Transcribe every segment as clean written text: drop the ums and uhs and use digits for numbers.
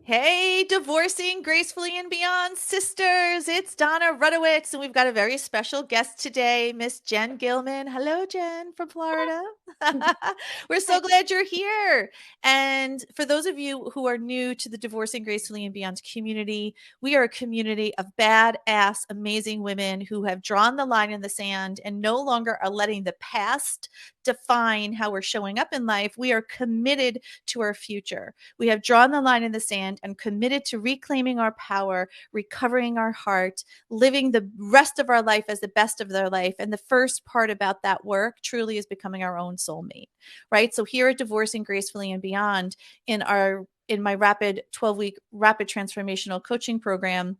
Hey, Divorcing Gracefully and Beyond sisters, it's Dona Rutowicz, and we've got a very special guest today, Miss Jen Gilman. Hello, Jen from Florida. We're so glad you're here. And for those of you who are new to the Divorcing Gracefully and Beyond community, we are a community of badass, amazing women who have drawn the line in the sand and no longer are letting the past define how we're showing up in life. We are committed to our future. We have drawn the line in the sand and committed to reclaiming our power, recovering our heart, living the rest of our life as the best of their life. And the first part about that work truly is becoming our own soulmate, right? So here at Divorcing Gracefully and Beyond, in my rapid 12-week rapid transformational coaching program,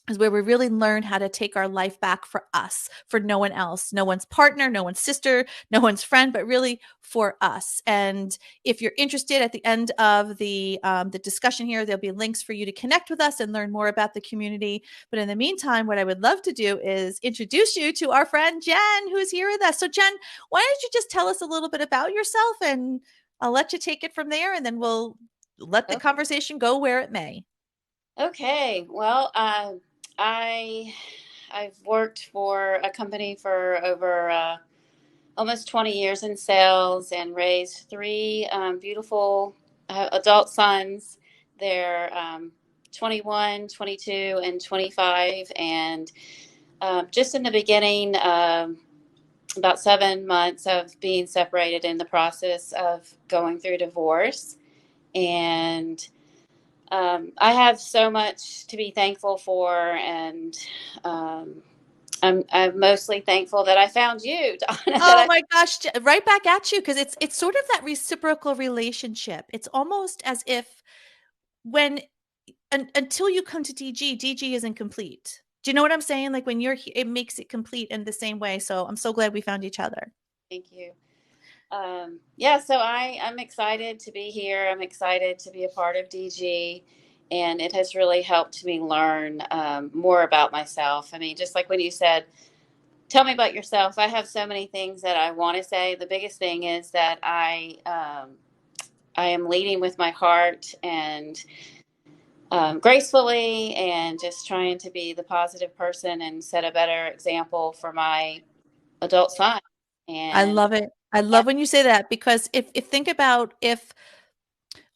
is where we really learn how to take our life back for us, for no one else, no one's partner, no one's sister, no one's friend, but really for us. And if you're interested, at the end of the discussion here, there'll be links for you to connect with us and learn more about the community. But in the meantime, what I would love to do is introduce you to our friend Jen, who's here with us. So Jen, why don't you just tell us a little bit about yourself, and I'll let you take it from there, and then we'll let the Oh, conversation go where it may. okay. Well, I I've worked for a company for over almost 20 years in sales and raised three beautiful adult sons. They're 21, 22, and 25. And just in the beginning, about 7 months of being separated in the process of going through divorce. And I have so much to be thankful for, and I'm mostly thankful that I found you, Donna. Oh my gosh, right back at you, because it's sort of that reciprocal relationship. It's almost as if when until you come to DG isn't complete. Do you know what I'm saying? Like when you're it makes it complete in the same way. So I'm so glad we found each other. Thank you. Yeah, so I'm excited to be here. I'm excited to be a part of DG, and it has really helped me learn more about myself. I mean, just like when you said, tell me about yourself. I have so many things that I want to say. The biggest thing is that I am leading with my heart and gracefully, and just trying to be the positive person and set a better example for my adult son. I And love it. I yeah, love when you say that, because if think about if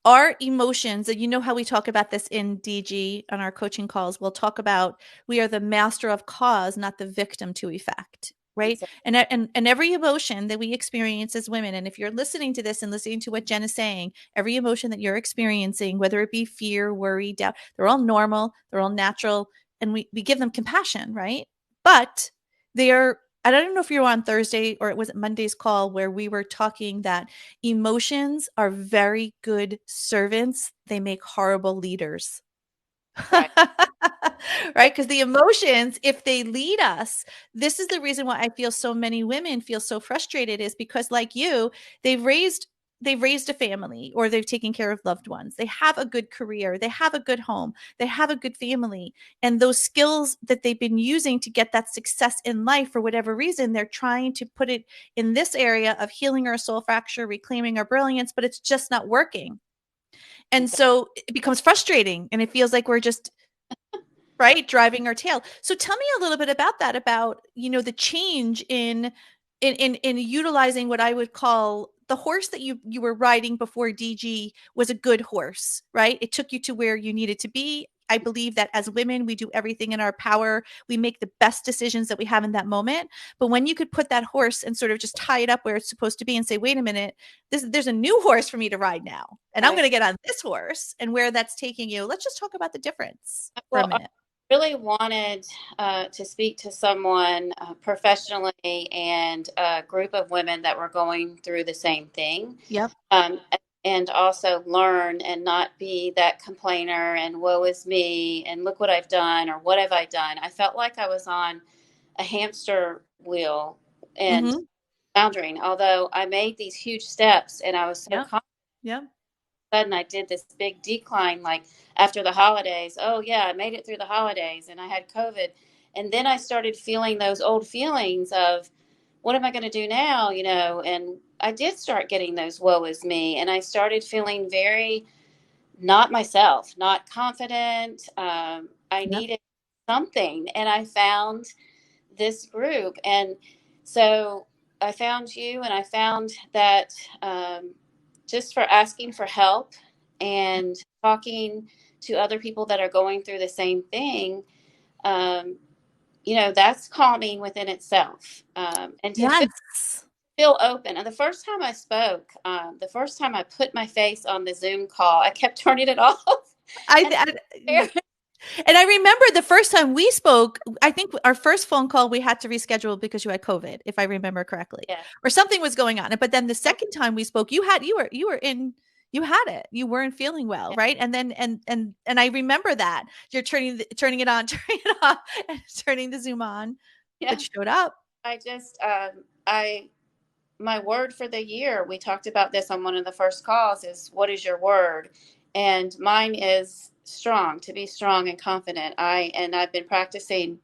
our emotions, and you know how we talk about this in DG on our coaching calls, we'll talk about we are the master of cause, not the victim to effect, right? exactly. And every emotion that we experience as women, and if you're listening to this and listening to what Jen is saying, every emotion that you're experiencing, whether it be fear, worry, doubt, they're all normal, they're all natural, and we give them compassion, right? But they are, I don't know if you were on Thursday or it was Monday's call where we were talking that emotions are very good servants. They make horrible leaders. Right. Right? Because the emotions, if they lead us, this is the reason why I feel so many women feel so frustrated, is because, like you, they've raised they've raised a family, or they've taken care of loved ones. They have a good career, they have a good home, they have a good family, and those skills that they've been using to get that success in life, for whatever reason, they're trying to put it in this area of healing our soul fracture, reclaiming our brilliance, but it's just not working. And Exactly. so it becomes frustrating, and it feels like we're just right driving our tail. So tell me a little bit about that, about the change in utilizing what I would call the horse that you were riding before DG was a good horse, right? It took you to where you needed to be. I believe that as women, we do everything in our power. We make the best decisions that we have in that moment. But when you could put that horse and sort of just tie it up where it's supposed to be and say, wait a minute, there's a new horse for me to ride now. And I'm going to get on this horse, and where that's taking you. Let's just talk about the difference for a Well, I minute. really wanted to speak to someone professionally, and a group of women that were going through the same thing. Yep. Um, and also learn and not be that complainer and woe is me and look what I've done or what have I done. I felt like I was on a hamster wheel and Mhm. floundering, although I made these huge steps and I was so Yep. confident. Yep. Sudden I did this big decline, like after the holidays. Oh yeah, I made it through the holidays, and I had COVID. And then I started feeling those old feelings of, what am I going to do now? And I did start getting those woe is me, and I started feeling very not myself, not confident. I Yep. needed something, and I found this group. And so I found you, and I found that just for asking for help and talking to other people that are going through the same thing, um, that's calming within itself. And to Yes. feel open. And the first time I spoke, the first time I put my face on the Zoom call, I kept turning it off. And I And I remember the first time we spoke, I think our first phone call we had to reschedule because you had COVID, if I remember correctly, yeah, or something was going on. But then the second time we spoke, you had it. You weren't feeling well, yeah, right? And then and I remember that you're turning it on, turning it off, and turning the Zoom on, yeah. but you showed up. I just, I my word for the year. We talked about this on one of the first calls. Is what is your word? And mine is strong. To be strong and confident. I've been practicing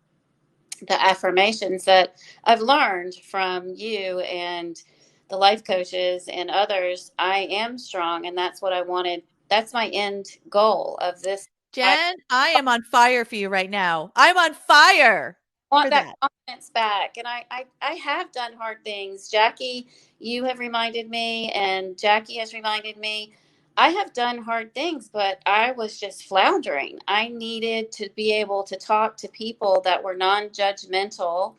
the affirmations that I've learned from you and the life coaches and others. I am strong, and that's what I wanted. That's my end goal of this. I Jen, I am on fire for you right now. I'm on fire want for that that. confidence back. And I have done hard things. Jackie, you have reminded me, and Jackie has reminded me. I have done hard things, but I was just floundering. I needed to be able to talk to people that were non judgmental,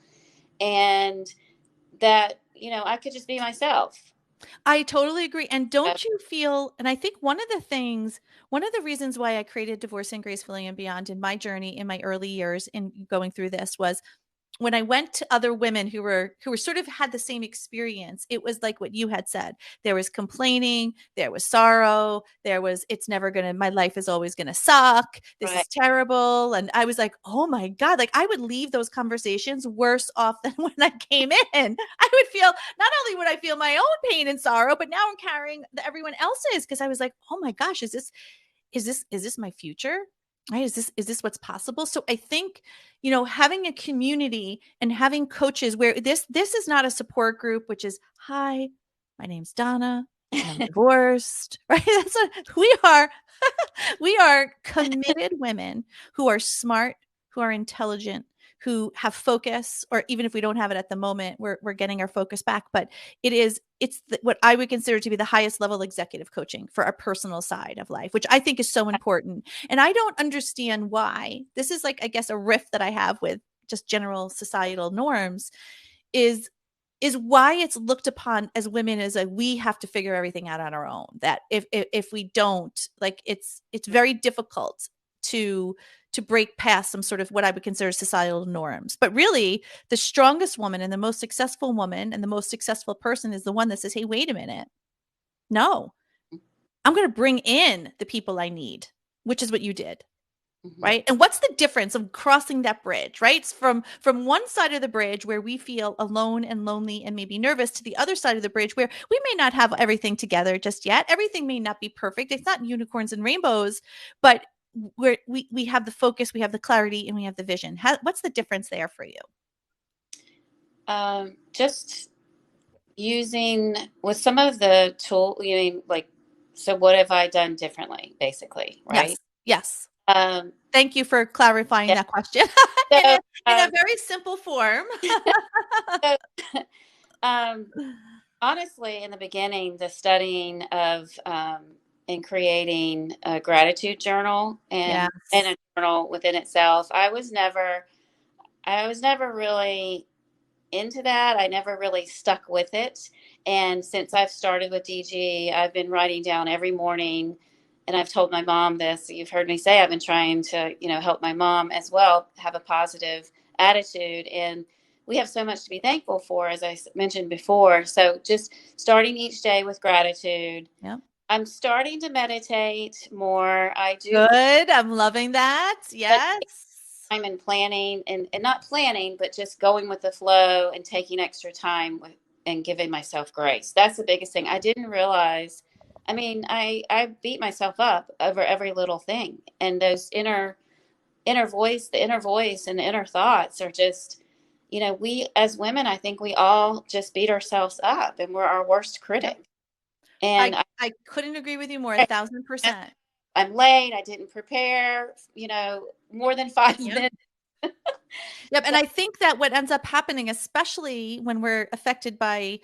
and that I could just be myself. I totally agree. And Uh, don't you feel, and I think one of the reasons why I created Divorcing Gracefully and Beyond in my journey in my early years in going through this was when I went to other women who were sort of had the same experience, it was like what you had said. There was complaining, there was sorrow, there was it's never gonna, my life is always gonna suck. This right. is terrible. And I was like, oh my God, like I would leave those conversations worse off than when I came in. I would feel not only would I feel my own pain and sorrow, but now I'm carrying everyone else's because I was like, oh my gosh, is this my future? Right? Is this what's possible? So I think, having a community and having coaches where this is not a support group, which is, hi, my name's Donna and I'm divorced, right? That's what we are. We are committed women who are smart, who are intelligent, who have focus, or even if we don't have it at the moment, we're getting our focus back. But what I would consider to be the highest level executive coaching for our personal side of life, which I think is so important. And I don't understand why this is like, I guess, a rift that I have with just general societal norms is why it's looked upon as women as a we have to figure everything out on our own, that if we don't, like, it's very difficult to break past some sort of what I would consider societal norms. But really, the strongest woman and the most successful woman and the most successful person is the one that says, hey, wait a minute, no, I'm going to bring in the people I need, which is what you did. Mhm. Right. And what's the difference of crossing that bridge, right? It's from one side of the bridge where we feel alone and lonely and maybe nervous, to the other side of the bridge where we may not have everything together just yet. Everything may not be perfect. It's not unicorns and rainbows, but we have the focus, we have the clarity, and we have the vision. What's the difference there for you? Just using with some of the tool, like, so what have I done differently, basically, Yes. right? Yes. Um, Thank you for clarifying yeah. that question in So, a very simple form. so, um, honestly, in the beginning, the studying of and creating a gratitude journal and Yes. a journal within itself, I was never really into that. I never really stuck with it. And since I've started with DG, I've been writing down every morning. And I've told my mom this. You've heard me say I've been trying to, help my mom as well have a positive attitude. And we have so much to be thankful for, as I mentioned before. So just starting each day with gratitude. Yep. I'm starting to meditate more. I do, Good. I'm loving that. but Yes. time and planning and not planning, but just going with the flow and taking extra time and giving myself grace. That's the biggest thing. I didn't realize. I mean, I beat myself up over every little thing, and those inner voice, the inner voice, and the inner thoughts are just, we as women, I think we all just beat ourselves up, and we're our worst Yep. critic. And I couldn't agree with you more, 1,000%. I'm late. I didn't prepare, more than 5 minutes. Yep. And So, I think that what ends up happening, especially when we're affected by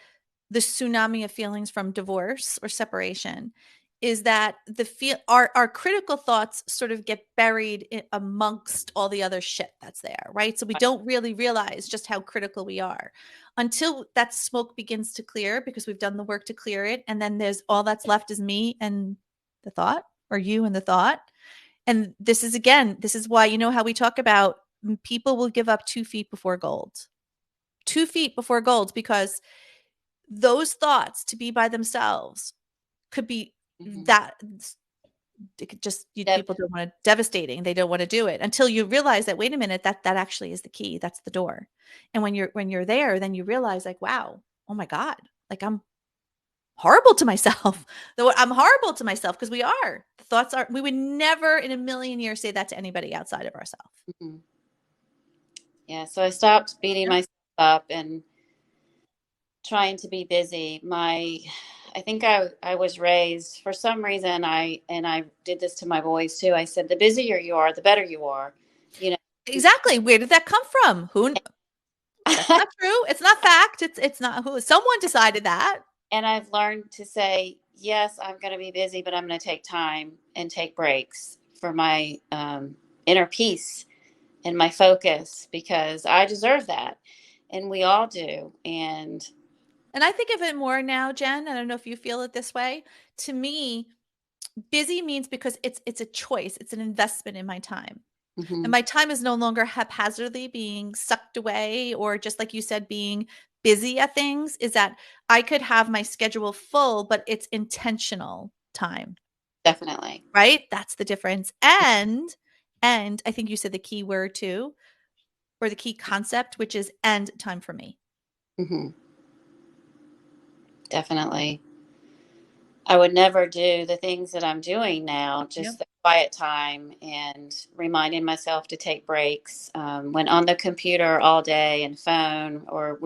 the tsunami of feelings from divorce or separation, is that our critical thoughts sort of get buried amongst all the other shit that's there, right? So we don't really realize just how critical we are until that smoke begins to clear, because we've done the work to clear it, and then there's all that's left is me and the thought, or you and the thought. And this is why, how we talk about people will give up 2 feet before gold. 2 feet before gold, because those thoughts to be by themselves could be mhm. that it could just people don't want to devastating. They don't want to do it until you realize that, wait a minute, that actually is the key. That's the door. And when you're there, then you realize, like, wow, oh my God, like I'm horrible to myself. Though I'm horrible to myself, because the thoughts are, we would never in a million years say that to anybody outside of ourselves. Mhm. Yeah, so I stopped beating Yeah. myself up and trying to be busy. I think I was raised for some reason. I did this to my boys too. I said, the busier you are, the better you are. You know, Exactly. Where did that come from? Who? That's not true. It's not fact. It's not who. Someone decided that. and I've learned to say, yes, I'm going to be busy, but I'm going to take time and take breaks for my inner peace and my focus, because I deserve that, and we all do. And I think of it more now, Jen. I don't know if you feel it this way. To me, busy means because it's a choice. It's an investment in my time. And Mhm, my time is no longer haphazardly being sucked away, or just like you said, being busy at things. Is that I could have my schedule full, but it's intentional time, definitely. right? That's the difference. And I think you said the key word too, or the key concept, which is end time for me. Mhm, definitely. I would never do the things that I'm doing now, Yep. just the quiet time and reminding myself to take breaks when on the computer all day and phone or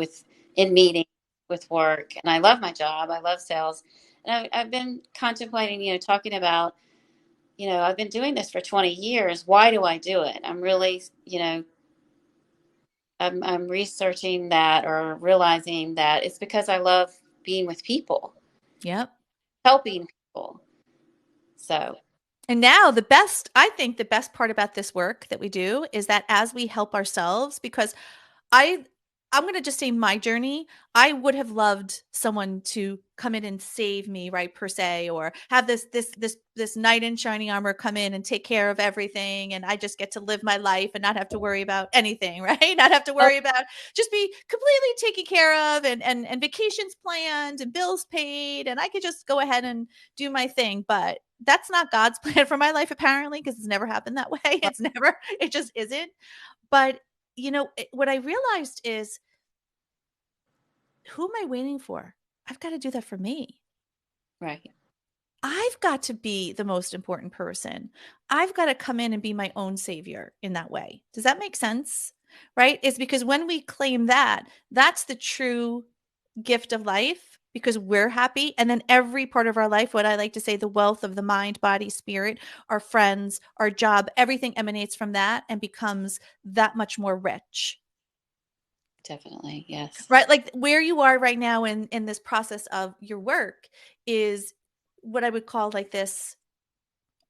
in meetings with work. And I love my job. I love sales. And I've been contemplating, talking about, I've been doing this for 20 years. Why do I do it? I'm really, I'm researching that, or realizing that it's because I love being with people, Yep. helping people. So, And now I think the best part about this work that we do is that as we help ourselves, because I I'm going to just say my journey. I would have loved someone to come in and save me, right, per se, or have this knight in shining armor come in and take care of everything, and I just get to live my life and not have to worry about anything, right? Not have to oh, worry about, just be completely taken care of, and vacations planned and bills paid, and I could just go ahead and do my thing. But that's not God's plan for my life, apparently, because it's never happened that way. It just isn't. But what I realized is, who am I waiting for? I've got to do that for me. right. I've got to be the most important person. I've got to come in and be my own savior in that way. Does that make sense? Right? It's because when we claim that, that's the true gift of life, because we're happy. And then every part of our life, what I like to say, the wealth of the mind, body, spirit, our friends, our job, everything emanates from that and becomes that much more rich. Definitely. Yes. Right? Like where you are right now in this process of your work is what I would call like this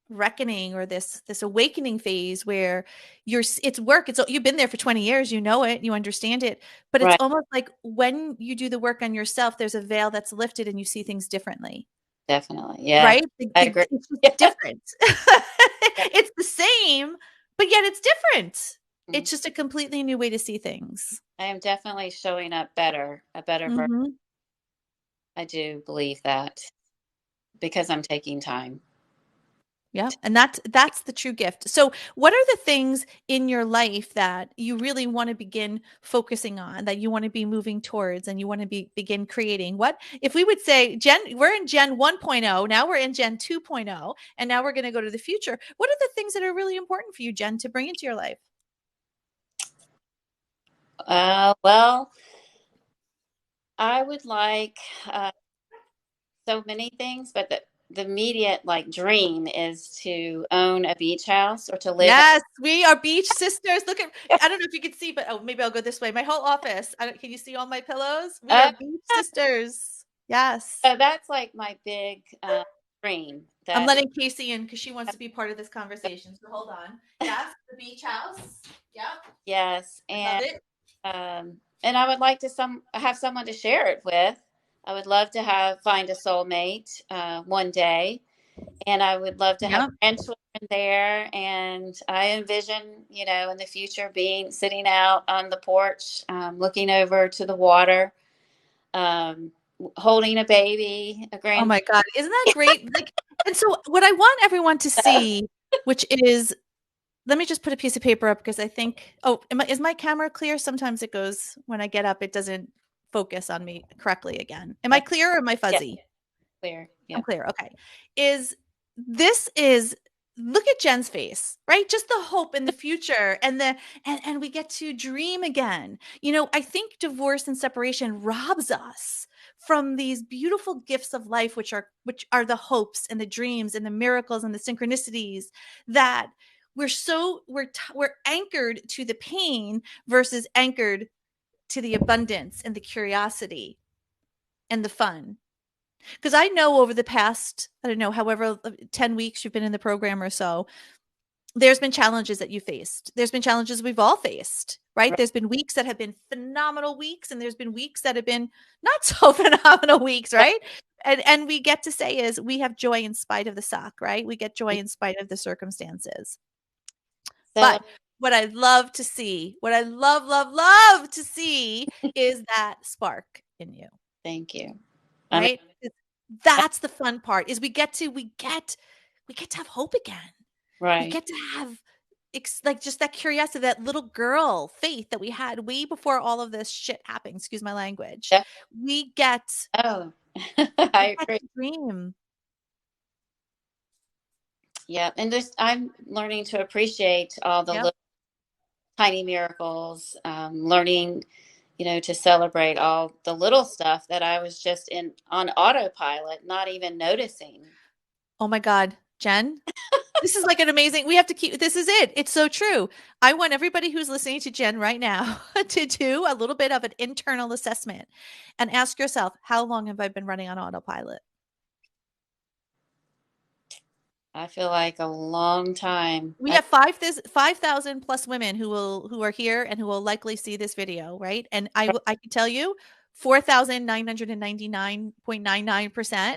reckoning, or this awakening phase, where it's work. You've been there for 20 years, you know it, you understand it, but it's Right. almost like when you do the work on yourself, there's a veil that's lifted and you see things differently. Definitely. Yeah. Right? I agree. It's just Yeah. different. It's the same, but yet it's different. Mhm. It's just a completely new way to see things. I am definitely showing up better, a better version. Mhm. I do believe that, because I'm taking time. Yeah, and that's the true gift. So, what are the things in your life that you really want to begin focusing on, that you want to be moving towards, and you want to begin creating? What if we would say, Gen, we're in Gen 1.0, now we're in Gen 2.0, and now we're going to go to the future. What are the things that are really important for you, Jen, to bring into your life? Well, I would like uh, so many things, but the immediate like dream is to own a beach house or to live in. Yes, we are beach sisters. Look at, I don't know if you can see, but oh, maybe I'll go this way. My whole office. Can you see all my pillows? We Uh, are beach sisters. Yes. so that's like my big dream. I'm That letting Casey in because she wants to be part of this conversation. So hold on. Yes, the beach house. Yep. yes, I love it. and I would like to have someone to share it with. I would love to find a soulmate one day, and I would love to have Yeah. grandchildren there. And I envision, in the future being sitting out on the porch, looking over to the water, um, holding a baby, a Oh grand. my God. Isn't that great? Like, and so what I want everyone to see, which is, let me just put a piece of paper up because I think, oh, is my camera clear? Sometimes it goes, when I get up, it doesn't focus on me correctly again. Am I clear or am I Yeah, fuzzy? clear. I'm Yeah, clear. Okay. This is look at Jen's face, right? Just the hope in the future and and we get to dream again. I think divorce and separation robs us from these beautiful gifts of life which are the hopes and the dreams and the miracles and the synchronicities that we're anchored to the pain versus anchored to the abundance and the curiosity and the fun. Because I know over the past, I don't know, however 10 weeks you've been in the program or so, there's been challenges that you faced. There's been challenges we've all faced, right? right. There's been weeks that have been phenomenal weeks, and there's been weeks that have been not so phenomenal weeks, right? And we get to say is we have joy in spite of the suck, right? We get joy in spite of the circumstances. So But what I love to see, what I love to see is that spark in you, thank you. I mean, right? That's the fun part is we get to have hope again. We right. get to have like just that curiosity, that little girl faith that we had way before all of this shit happened. Excuse my language. Yeah. We get Oh, we I get agree. to dream. Yeah, and I'm learning to appreciate all the Yep. little tiny miracles. Learning, to celebrate all the little stuff that I was just in on autopilot, not even noticing. Oh my God, Jen. This is like an amazing, we have to keep, this is it. It's so true. I want everybody who's listening to Jen right now to do a little bit of an internal assessment and ask yourself, how long have I been running on autopilot? I feel like a long time. We have 5,000 plus women who are here and who will likely see this video, right? And I can tell you 4,999.99%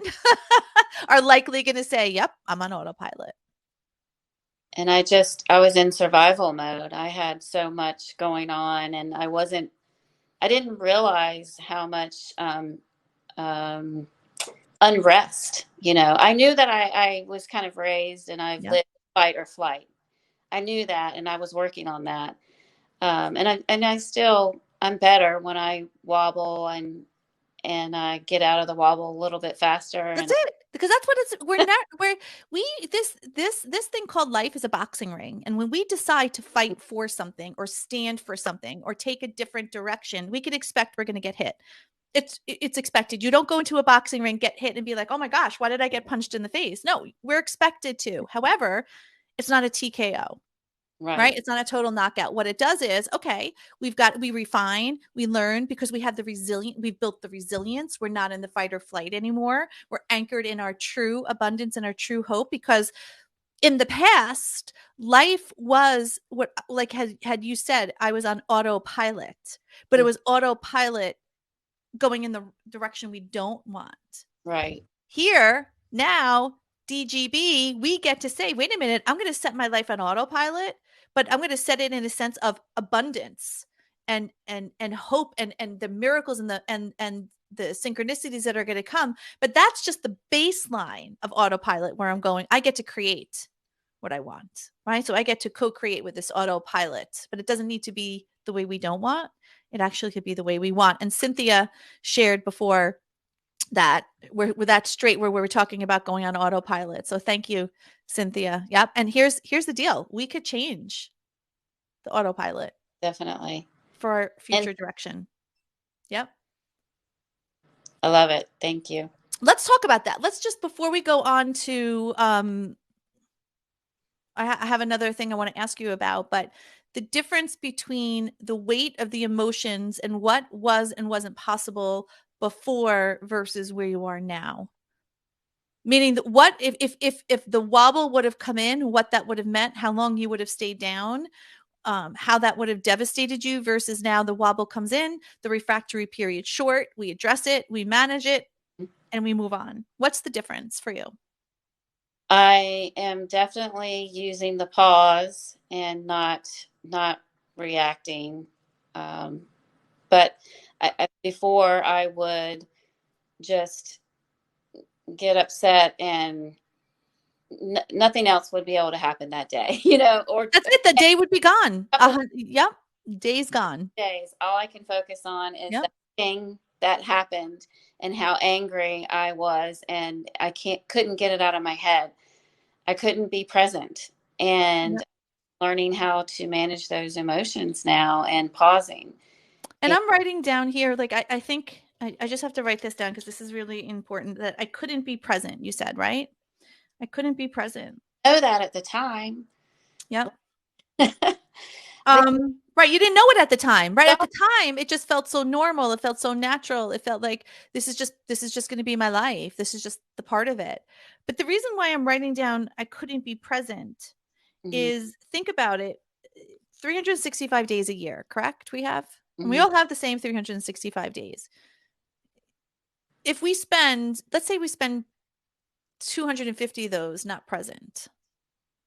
are likely going to say, "Yep, I'm on autopilot." And I was in survival mode. I had so much going on, and I didn't realize how much um, unrest. I knew that I was kind of raised and I've Yep. lived fight or flight. I knew that, and I was working on that. I'm better when I wobble and I get out of the wobble a little bit faster. That's And it. Because that's what it's we're not we're we this thing called life is a boxing ring. And when we decide to fight for something or stand for something or take a different direction, we can expect we're going to get hit. It's expected. You don't go into a boxing ring, get hit, and be like, "Oh my gosh, why did I get punched in the face?" No, we're expected to. However, it's not a TKO, right? right, It's not a total knockout. What it does is, okay, we refine, we learn because we've built the resilience. We're not in the fight or flight anymore. We're anchored in our true abundance and our true hope because in the past, life was what like had you said, I was on autopilot, but it was autopilot going in the direction we don't want. right, Here, now, DGB, we get to say, wait a minute, I'm going to set my life on autopilot, but I'm going to set it in a sense of abundance and hope and the miracles and the synchronicities that are going to come. But that's just the baseline of autopilot where I'm going. I get to create what I want, right? So I get to co-create with this autopilot, but it doesn't need to be the way we don't want. It actually could be the way we want. And Cynthia shared before that we're that straight where we were talking about going on autopilot. So thank you, Cynthia. Yep. And here's the deal. We could change the autopilot definitely. for our And future direction. Yep. I love it. Thank you. Let's talk about that. Let's just, before we go on to, I have another thing I want to ask you about, but the difference between the weight of the emotions and what was and wasn't possible before versus where you are now. Meaning that what if the wobble would have come in, what that would have meant, how long you would have stayed down, how that would have devastated you versus now the wobble comes in, the refractory period short, we address it, we manage it, and we move on. What's the difference for you? I am definitely using the pause and not reacting. Um, but before I would just get upset and nothing else would be able to happen that day, or That's it. The day would be gone. Yep. Day's gone. days. All I can focus on is Yep. that thing that happened and how angry I was, and I couldn't get it out of my head. I couldn't be present, and Yep. learning how to manage those emotions now and pausing. And And I'm writing down here, like, I think I just have to write this down because this is really important that I couldn't be present, you said, right? I couldn't be present. I know that at the time. Yep. But Right. You didn't know it at the time. Right. At don't the time, it just felt so normal. It felt so natural. It felt like this is just going to be my life. This is just the part of it. But the reason why I'm writing down I couldn't be present mhm, is, think about it. 365 days a year, correct? We have, and we mhm, all have the same 365 days. If we spend, let's say we spend 250 of those not present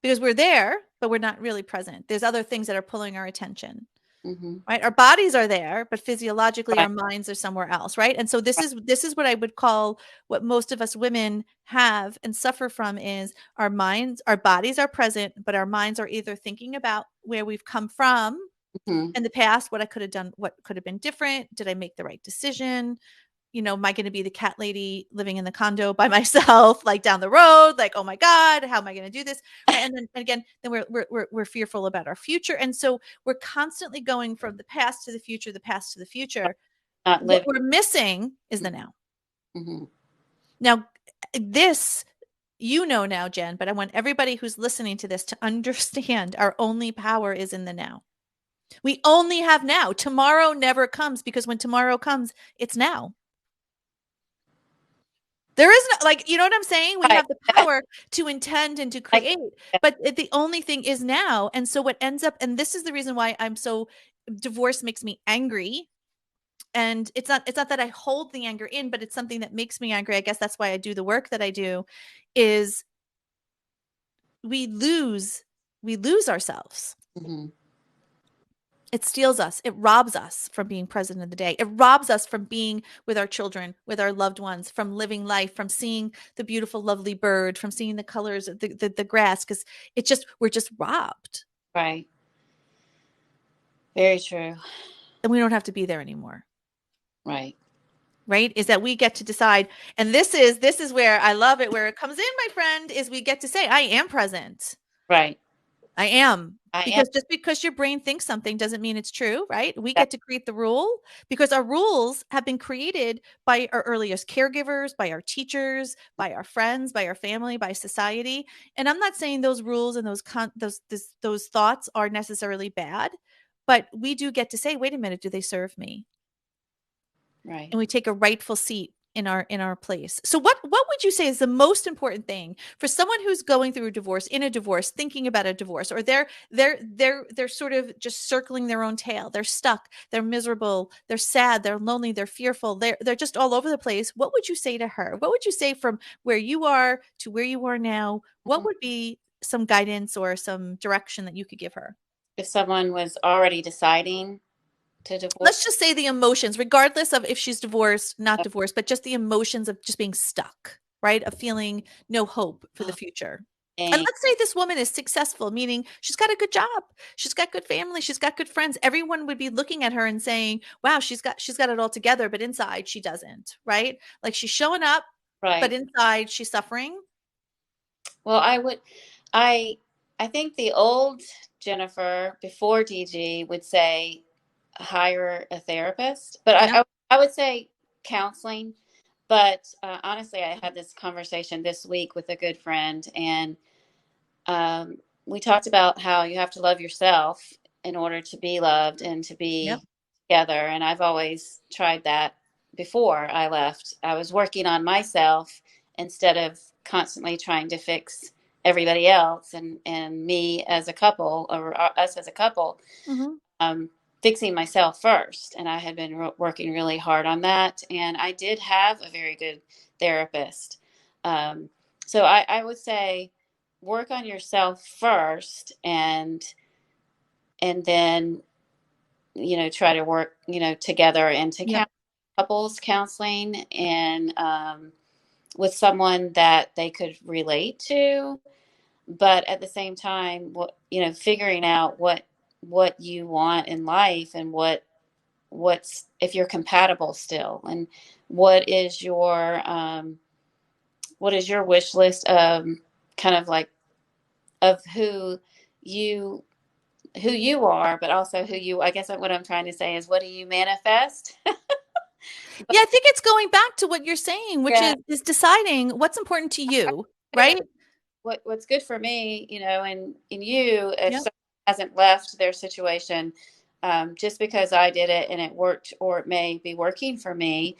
because we're there, but we're not really present. There's other things that are pulling our attention. mhm. Right, our bodies are there, but physiologically Right, our minds are somewhere else, right? And so this right. is this is what I would call, what most of us women have and suffer from, is our bodies are present, but our minds are either thinking about where we've come from Mhm. in the past, what I could have done, what could have been different, did I make the right decision, am I going to be the cat lady living in the condo by myself, like down the road, like, oh my God, how am I going to do this? Right. And then again, then we're fearful about our future. And so we're constantly going from the past to the future, the past to the future. Not What living. we're missing is the now. Mhm. Now, this, now, Jen, but I want everybody who's listening to this to understand our only power is in the now. We only have now. Tomorrow never comes, because when tomorrow comes, it's now. There is no, like, you know what I'm saying? We Right. have the power to intend and to Like, create, but the only thing is now. And so what ends up, and this is the reason why divorce makes me angry. And it's not that I hold the anger in, but it's something that makes me angry. I guess that's why I do the work that I do, is we lose, we lose ourselves. mhm. It steals us. It robs us from being present in the day. It robs us from being with our children, with our loved ones, from living life, from seeing the beautiful, lovely bird, from seeing the colors of the grass, because we're just robbed, Right. Very true. and we don't have to be there anymore. Right. Right? Is that we get to decide. And this is where I love it, where it comes in, my friend, is we get to say, I am present. Right. I am. I am. Because just because your brain thinks something doesn't mean it's true, right? We That. get to create the rule, because our rules have been created by our earliest caregivers, by our teachers, by our friends, by our family, by society. And I'm not saying those rules and those thoughts are necessarily bad, but we do get to say, wait a minute, do they serve me? Right. And we take a rightful seat in our place. So what would you say is the most important thing for someone who's going through a divorce, in a divorce, thinking about a divorce, or they're sort of just circling their own tail. They're stuck, they're miserable, they're sad, they're lonely, they're fearful, they're just all over the place. What would you say to her? What would you say from where you are to where you are now? What Mhm. would be some guidance or some direction that you could give her? If someone was already deciding to divorce, Let's just say the emotions, regardless of if she's divorced, not divorced, but just the emotions of just being stuck, right? Of feeling no hope for the future. And and let's say this woman is successful, meaning she's got a good job, she's got good family, she's got good friends. Everyone would be looking at her and saying, "Wow, she's got it all together," but inside she doesn't, right? Like, she's showing up, but right. inside she's suffering. Well, I, I think the old Jennifer before DG would say hire a therapist, but Yep. I would say counseling. But honestly, I had this conversation this week with a good friend, and um, we talked about how you have to love yourself in order to be loved and to Yep. be together. And I've always tried that before I left. I was working on myself instead of constantly trying to fix everybody else and me as a couple, or us as a couple, Mm-hmm. um, fixing myself first. And I had been working really hard on that. And I did have a very good therapist. Um, so I would say work on yourself first, and then try to work together into Yep. couples counseling, and with someone that they could relate to, but at the same time, figuring out what you want in life, and what's if you're compatible still, and what is your wish list, kind of like, of you who you are, but also who you, I guess what I'm trying to say is, what do you manifest? But Yeah, I think it's going back to what you're saying, which yeah, is deciding what's important to you, say right? what's good for me, and in you, if Yep. someone hasn't left their situation, just because I did it and it worked, or it may be working for me,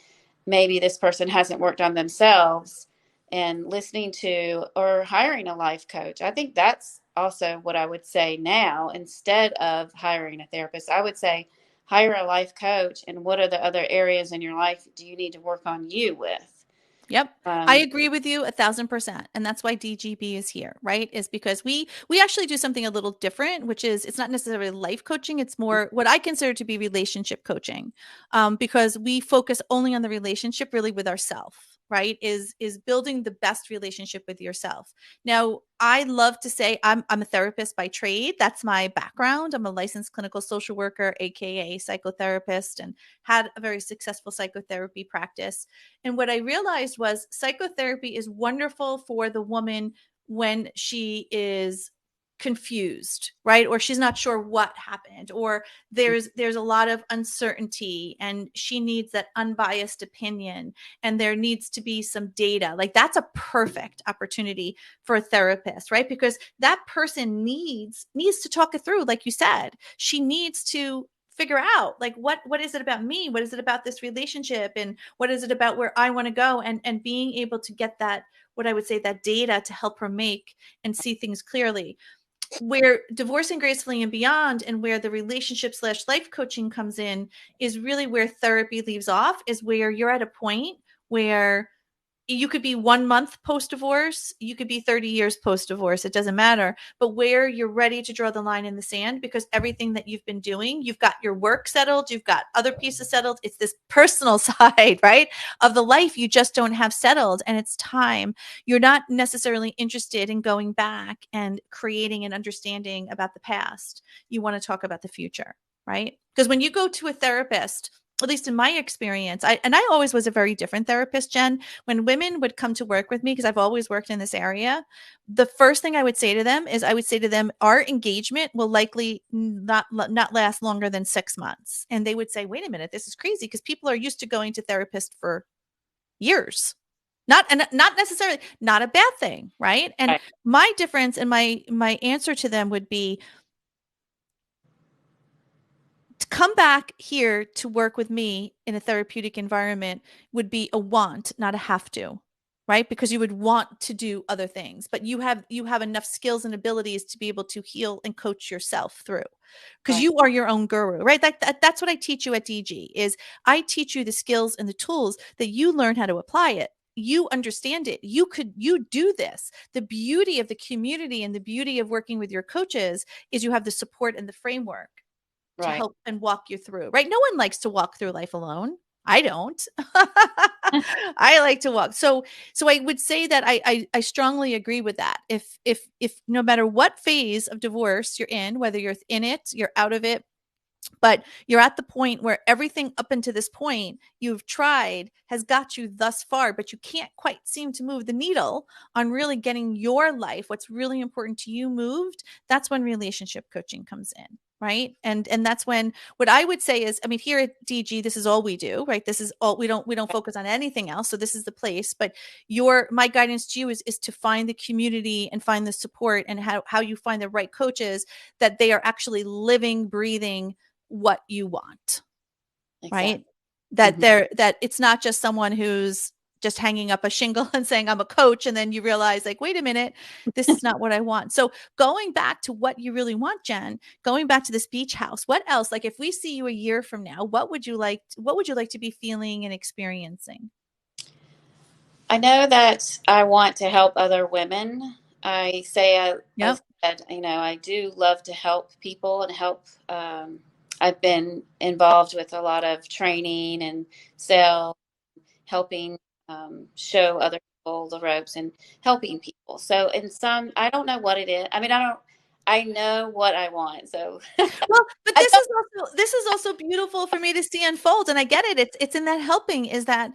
maybe this person hasn't worked on themselves, and listening to, or hiring a life coach. I think that's also what I would say now, instead of hiring a therapist. I would say hire a life coach, and what are the other areas in your life do you need to work on you with? Yep. I Um, agree with you 1,000%. And that's why DGB is here, right? Is because we actually do something a little different, which is it's not necessarily life coaching. It's more what I consider to be relationship coaching. Because we focus only on the relationship really with ourself, right? Is building the best relationship with yourself. Now, I love to say I'm a therapist by trade. That's my background. I'm a licensed clinical social worker, aka psychotherapist, and had a very successful psychotherapy practice. And what I realized was psychotherapy is wonderful for the woman when she is confused, right? Or she's not sure what happened, or there's a lot of uncertainty and she needs that unbiased opinion, and there needs to be some data. Like that's a perfect opportunity for a therapist, right? Because that person needs to talk it through, like you said. She needs to figure out like what is it about me, what is it about this relationship, and what is it about where I want to go, and being able to get that, what I would say, that data to help her make and see things clearly. Where Divorcing Gracefully and Beyond, and where the relationship slash life coaching comes in, is really where therapy leaves off, is where you're at a point where you could be 1 month post divorce, you could be 30 years post divorce, it doesn't matter, but where you're ready to draw the line in the sand, because everything that you've been doing, you've got your work settled, you've got other pieces settled, it's this personal side, right, of the life you just don't have settled, and it's time. You're not necessarily interested in going back and creating an understanding about the past. You want to talk about the future, right? Because when you go to a therapist, at least in my experience, I always was a very different therapist, Jen. When women would come to work with me, because I've always worked in this area, the first thing I would say to them is, I would say to them, our engagement will likely not last longer than 6 months. And they would say, wait a minute, this is crazy, because people are used to going to therapists for years. Not necessarily not a bad thing, right? And right, my difference and my answer to them would be, to come back here to work with me in a therapeutic environment would be a want, not a have to, right? Because you would want to do other things, but you have enough skills and abilities to be able to heal and coach yourself through, because right, you are your own guru, right? That's what I teach you at DG. Is I teach you the skills and the tools that you learn how to apply it. You understand it. You do this. The beauty of the community and the beauty of working with your coaches is you have the support and the framework to right. help and walk you through, right? No one likes to walk through life alone. I don't. I like to walk. So I would say that I strongly agree with that. If no matter what phase of divorce you're in, whether you're in it, you're out of it, but you're at the point where everything up until this point you've tried has got you thus far, but you can't quite seem to move the needle on really getting your life, what's really important to you, moved, that's when relationship coaching comes in. right? And that's when, what I would say is, I mean, here at DG, this is all we do, right? This is all, we don't focus on anything else. So this is the place. But my guidance to you is to find the community and find the support, and how you find the right coaches, that they are actually living, breathing what you want, Exactly. right? That Mhm. that it's not just someone who's just hanging up a shingle and saying I'm a coach, and then you realize, like, wait a minute, this is not what I want. So going back to what you really want, Jen, going back to this beach house, what else? Like, if we see you a year from now, what would you like to be feeling and experiencing? I know that I want to help other women. I Yep. said, I do love to help people and help. I've been involved with a lot of training and sales, helping show other people the ropes and helping people. So, in some, I don't know what it is. I mean, I know what I want. So, Well, but I don't. this is also beautiful for me to see unfold, and I get it. It's in that helping, is that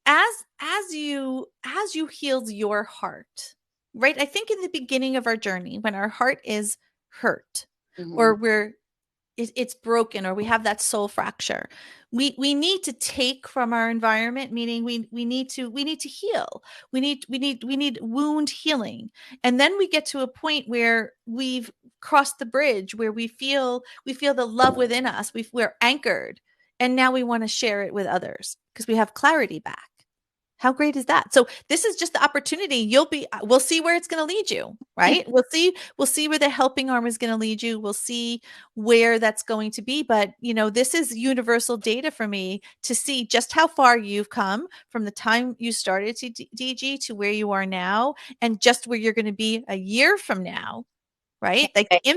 as as you healed your heart, right? I think in the beginning of our journey, when our heart is hurt, or Mhm. it's broken, or we have that soul fracture, we need to take from our environment, meaning we need to heal. We need wound healing. And then we get to a point where we've crossed the bridge, where we feel the love within us, we're anchored, and now we want to share it with others because we have clarity back. How great is that? So this is just the opportunity. We'll see where it's going to lead you, right? We'll see where the helping arm is going to lead you. We'll see where that's going to be. But, this is universal data for me to see just how far you've come from the time you started to DG to where you are now, and just where you're going to be a year from now, right? Can't Like wait. the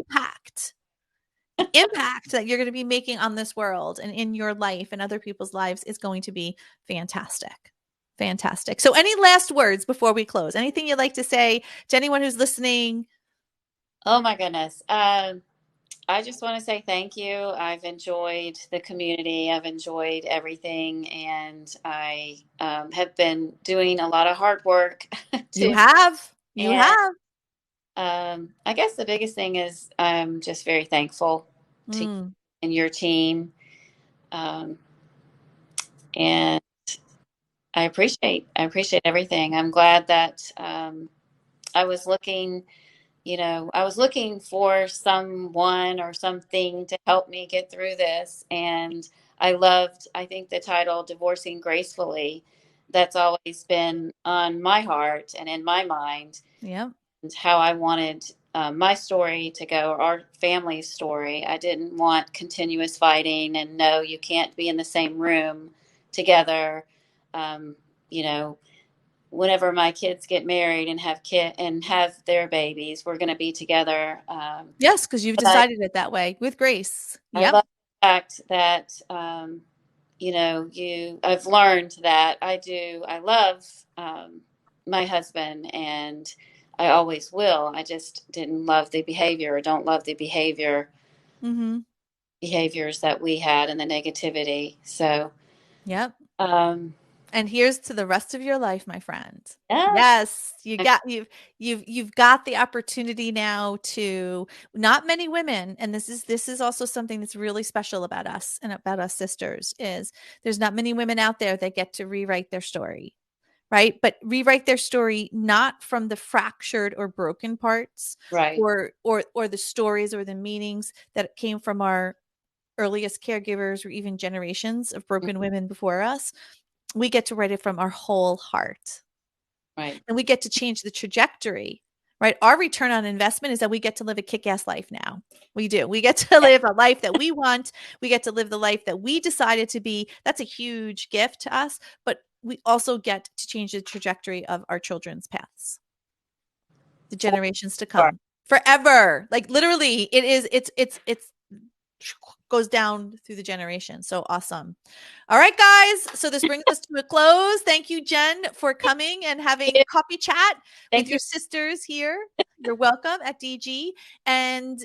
impact that you're going to be making on this world and in your life and other people's lives is going to be fantastic. Fantastic. So, any last words before we close? Anything you'd like to say to anyone who's listening? Oh my goodness. I just want to say thank you. I've enjoyed the community. I've enjoyed everything, and I have been doing a lot of hard work You too. have. You And have. I guess the biggest thing is I'm just very thankful to you Mm, and your team, um, and I appreciate everything. I'm glad that I was looking. I was looking for someone or something to help me get through this. And I think the title Divorcing Gracefully, that's always been on my heart and in my mind, yep. and how I wanted my story to go, or our family's story. I didn't want continuous fighting, and no, you can't be in the same room together. Um, you know, Whenever my kids get married and have their babies, we're going to be together. Yes, because you've But I decided it that way with grace. I Yep. love the fact that I've learned that I love my husband, and I always will. I just didn't love the behavior, or don't love the Mm-hmm. behaviors that we had, and the negativity. So Yep. um, And here's to the rest of your life, my friend. yes, Yes, you've got the opportunity now to, not many women, and this is also something that's really special about us and about us sisters, is there's not many women out there that get to rewrite their story, right? But rewrite their story not from the fractured or broken parts, right. or the stories or the meanings that came from our earliest caregivers, or even generations of broken women before us. We get to write it from our whole heart, Right. and we get to change the trajectory, right? Our return on investment is that we get to live a kick-ass life now. We do. We get to Yeah. live a life that we want. We get to live the life that we decided to be. That's a huge gift to us, but we also get to change the trajectory of our children's paths, the For generations to sure. come, forever. Like, literally, it's goes down through the generation. So awesome. All right, guys. So this brings us to a close. Thank you, Jen, for coming and having coffee chat with Thank your you. sisters here. You're welcome at DG. And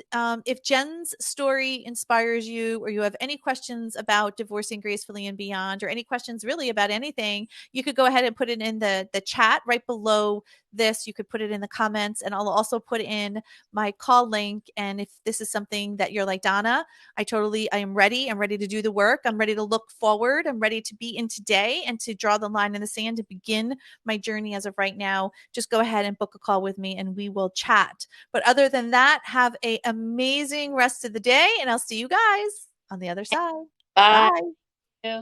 if Jen's story inspires you, or you have any questions about divorcing gracefully and beyond, or any questions really about anything, you could go ahead and put it in the chat right below this. You could put it in the comments, and I'll also put in my call link. And if this is something that you're like, Donna, I am ready. I'm ready to do the work. I'm ready to look forward. I'm ready to be in today and to draw the line in the sand to begin my journey as of right now. Just go ahead and book a call with me and we will chat. But other than that, have an amazing rest of the day, and I'll see you guys on the other side. Bye. Bye.